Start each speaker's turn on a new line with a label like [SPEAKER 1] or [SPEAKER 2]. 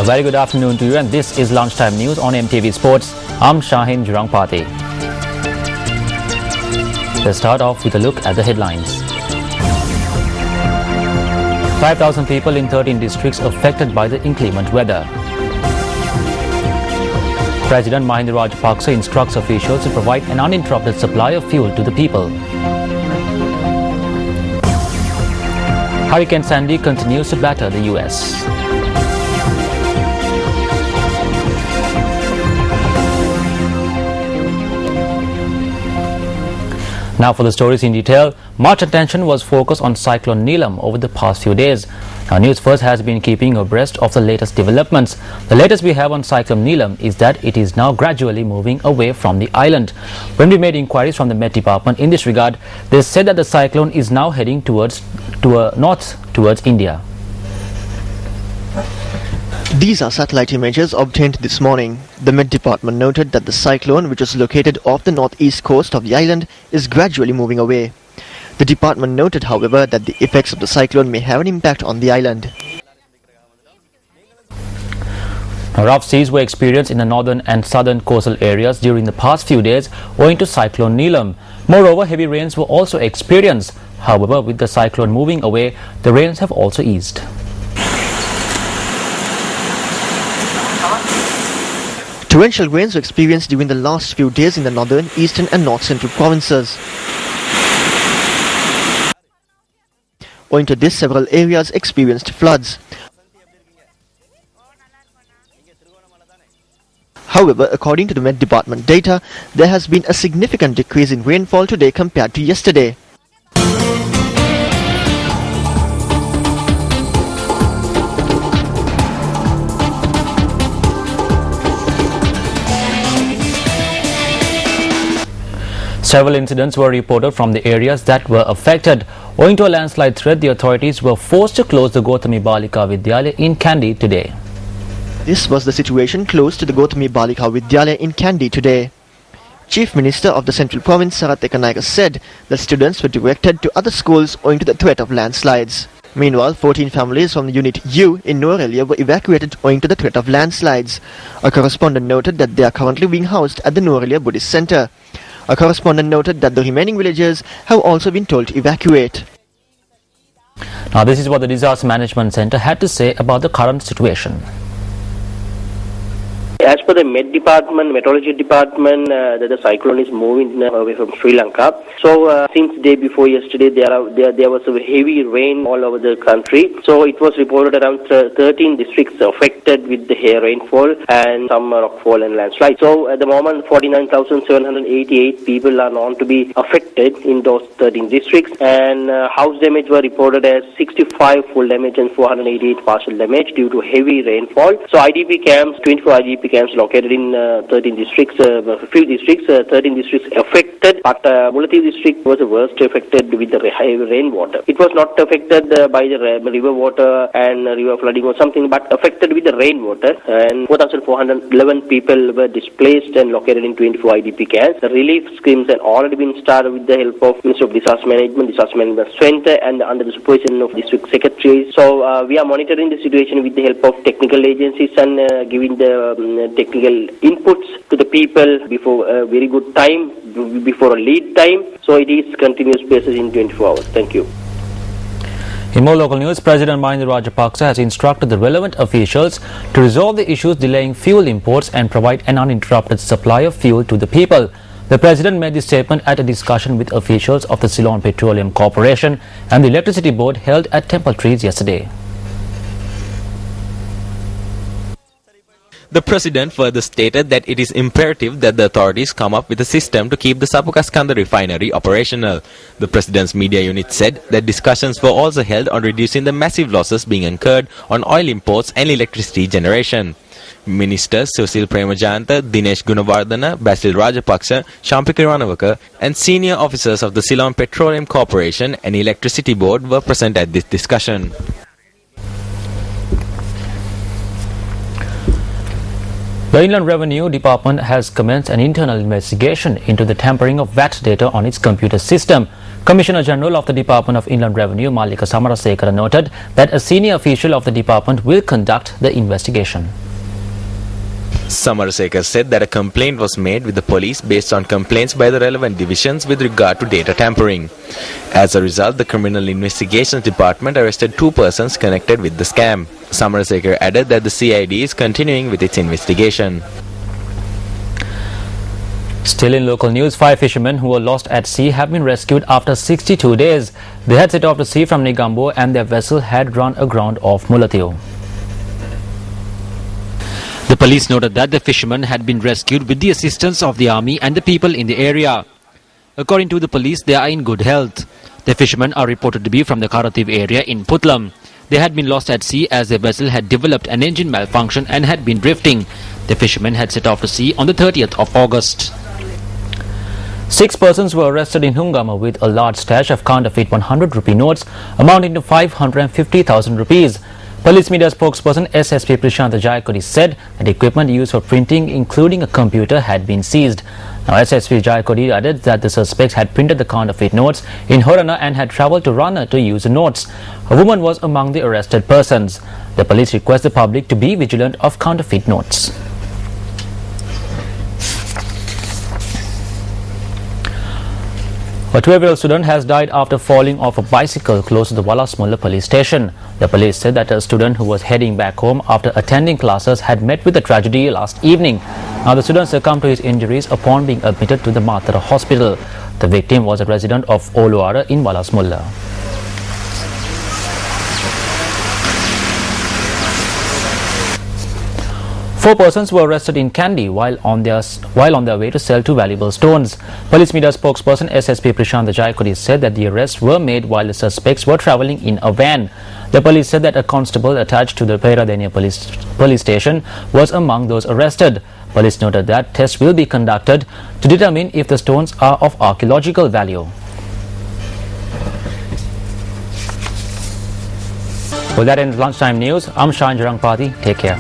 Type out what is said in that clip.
[SPEAKER 1] very good afternoon to you, and this is Lunchtime News on MTV Sports. I'm Shahin Jurangpati. Let's start off with a look at the headlines. 5,000 people in 13 districts affected by the inclement weather. President Mahinda Rajapaksa instructs officials to provide an uninterrupted supply of fuel to the people. Hurricane Sandy continues to batter the US. Now for the stories in detail. Much attention was focused on Cyclone Neelam over the past few days. Now, News First has been keeping abreast of the latest developments. The latest we have on Cyclone Neelam is that it is now gradually moving away from the island. When we made inquiries from the Met Department in this regard, they said that the cyclone is now heading north towards India.
[SPEAKER 2] These are satellite images obtained this morning. The Met Department noted that the cyclone, which is located off the northeast coast of the island, is gradually moving away. The department noted, however, that the effects of the cyclone may have an impact on the island.
[SPEAKER 1] Rough seas were experienced in the northern and southern coastal areas during the past few days owing to Cyclone Neelam. Moreover, heavy rains were also experienced. However, with the cyclone moving away, the rains have also eased.
[SPEAKER 2] Torrential rains were experienced during the last few days in the northern, eastern and north-central provinces. Owing to this, several areas experienced floods. However, according to the Met Department data, there has been a significant decrease in rainfall today compared to yesterday.
[SPEAKER 1] Several incidents were reported from the areas that were affected. Owing to a landslide threat, the authorities were forced to close the Gautami Balika Vidyalaya in Kandy today.
[SPEAKER 2] This was the situation close to the Gautami Balika Vidyalaya in Kandy today. Chief Minister of the Central Province Sarath Ekanaika said that students were directed to other schools owing to the threat of landslides. Meanwhile, 14 families from the Unit U in Nuwara Eliya were evacuated owing to the threat of landslides. A correspondent noted that they are currently being housed at the Nuwara Eliya Buddhist Center. A correspondent noted that the remaining villagers have also been told to evacuate.
[SPEAKER 1] Now, this is what the Disaster Management Center had to say about the current situation.
[SPEAKER 3] As per the Meteorology Department, the cyclone is moving away from Sri Lanka. So since day before yesterday, there was a heavy rain all over the country. So it was reported around 13 districts affected with the heavy rainfall and some rockfall and landslide. So at the moment, 49,788 people are known to be affected in those 13 districts, and house damage were reported as 65 full damage and 488 partial damage due to heavy rainfall. So IDP camps, 24 IDP camps located in 13 districts, 13 districts affected, but Mullaitivu district was the worst affected with the heavy rainwater. It was not affected by the river water and river flooding or something, but affected with the rainwater, and 4,411 people were displaced and located in 24 IDP camps. The relief schemes had already been started with the help of Ministry of Disaster Management Center, and under the supervision of district secretaries. So we are monitoring the situation with the help of technical agencies and giving the technical inputs to the people before a very good time, before a lead time. So it is continuous basis in 24 hours. Thank you.
[SPEAKER 1] In more local news, President Mahinda Rajapaksa has instructed the relevant officials to resolve the issues delaying fuel imports and provide an uninterrupted supply of fuel to the people. The President made this statement at a discussion with officials of the Ceylon Petroleum Corporation and the Electricity Board held at Temple Trees yesterday.
[SPEAKER 4] The President further stated that it is imperative that the authorities come up with a system to keep the Sapukaskanda refinery operational. The President's media unit said that discussions were also held on reducing the massive losses being incurred on oil imports and electricity generation. Ministers Susil Premajayanta, Dinesh Gunawardena, Basil Rajapaksa, Shampika Ranawaka and senior officers of the Ceylon Petroleum Corporation and Electricity Board were present at this discussion.
[SPEAKER 1] The Inland Revenue Department has commenced an internal investigation into the tampering of VAT data on its computer system. Commissioner General of the Department of Inland Revenue, Mallika Samarasekara, noted that a senior official of the department will conduct the investigation.
[SPEAKER 4] Samarasekar said that a complaint was made with the police based on complaints by the relevant divisions with regard to data tampering. As a result, the Criminal Investigations Department arrested 2 persons connected with the scam. Samarasekar added that the CID is continuing with its investigation.
[SPEAKER 1] Still in local news, 5 fishermen who were lost at sea have been rescued after 62 days. They had set off to sea from Negombo and their vessel had run aground off Mullatiyo. The police noted that the fishermen had been rescued with the assistance of the army and the people in the area. According to the police, they are in good health. The fishermen are reported to be from the Karativ area in Putlam. They had been lost at sea as their vessel had developed an engine malfunction and had been drifting. The fishermen had set off to sea on the 30th of August. 6 persons were arrested in Hungama with a large stash of counterfeit 100 rupee notes amounting to 550,000 rupees. Police media spokesperson SSP Prashant Jayakodi said that equipment used for printing, including a computer, had been seized. Now, SSP Jayakodi added that the suspects had printed the counterfeit notes in Horana and had travelled to Rana to use the notes. A woman was among the arrested persons. The police request the public to be vigilant of counterfeit notes. A 12-year-old student has died after falling off a bicycle close to the Walasmulla police station. The police said that a student who was heading back home after attending classes had met with a tragedy last evening. Now, the student succumbed to his injuries upon being admitted to the Matara hospital. The victim was a resident of Oluara in Walasmulla. 4 persons were arrested in Kandy while on their way to sell 2 valuable stones. Police media spokesperson SSP Prashant Jayakodi said that the arrests were made while the suspects were travelling in a van. The police said that a constable attached to the Peradeniya police station was among those arrested. Police noted that tests will be conducted to determine if the stones are of archaeological value. Well, that ends lunchtime news. I'm Shan Jarangpati. Take care.